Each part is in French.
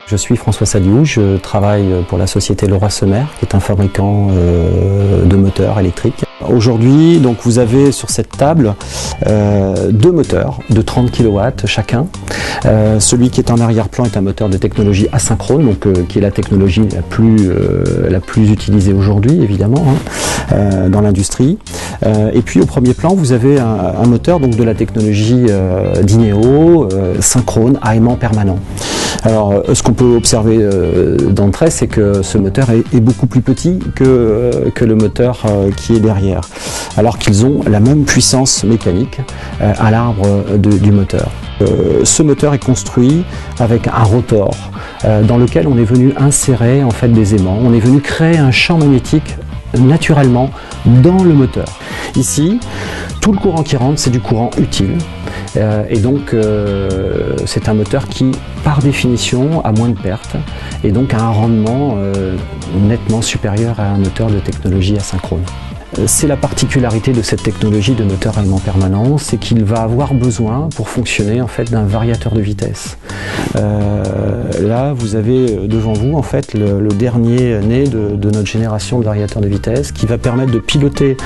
Je suis François Saliou, je travaille pour la société Leroy Semer, qui est un fabricant de moteurs électriques. Aujourd'hui, donc, vous avez sur cette table deux moteurs de 30 kW chacun. Celui qui est en arrière-plan est un moteur de technologie asynchrone, donc, qui est la technologie la plus utilisée aujourd'hui, évidemment, dans l'industrie. Et puis au premier plan, vous avez un moteur donc, de la technologie d'Ineo, synchrone à aimant permanent. Alors, ce qu'on peut observer d'entrée, c'est que ce moteur est beaucoup plus petit que le moteur qui est derrière, alors qu'ils ont la même puissance mécanique à l'arbre du moteur. Ce moteur est construit avec un rotor dans lequel on est venu insérer en fait des aimants, on est venu créer un champ magnétique naturellement dans le moteur. Ici, tout le courant qui rentre, c'est du courant utile. Et donc, c'est un moteur qui, par définition, a moins de pertes et donc a un rendement nettement supérieur à un moteur de technologie asynchrone. C'est la particularité de cette technologie de moteur à aimant permanent, c'est qu'il va avoir besoin, pour fonctionner, en fait, d'un variateur de vitesse. Là, vous avez devant vous, en fait, le dernier né de notre génération de variateurs de vitesse, qui va permettre de piloter,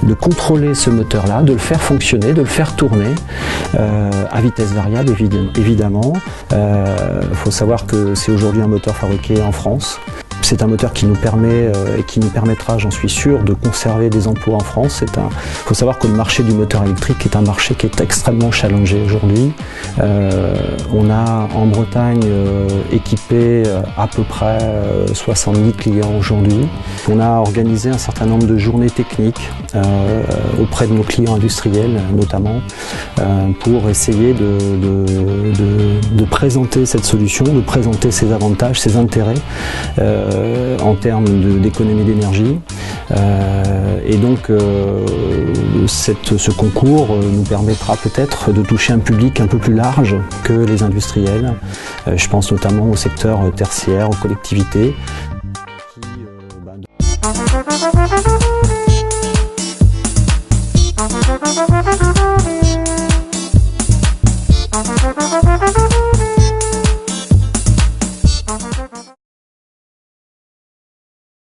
de contrôler ce moteur-là, de le faire fonctionner, de le faire tourner à vitesse variable, évidemment. Faut savoir que c'est aujourd'hui un moteur fabriqué en France. C'est un moteur qui nous permet et qui nous permettra, j'en suis sûr, de conserver des emplois en France. Il faut savoir que le marché du moteur électrique est un marché qui est extrêmement challengé aujourd'hui. On a en Bretagne équipé à peu près 70 clients aujourd'hui. On a organisé un certain nombre de journées techniques auprès de nos clients industriels notamment pour essayer de présenter cette solution, de présenter ses avantages, ses intérêts en termes d'économie d'énergie. Et donc ce concours nous permettra peut-être de toucher un public un peu plus large que les industriels. Je pense notamment au secteur tertiaire, aux collectivités. Qui,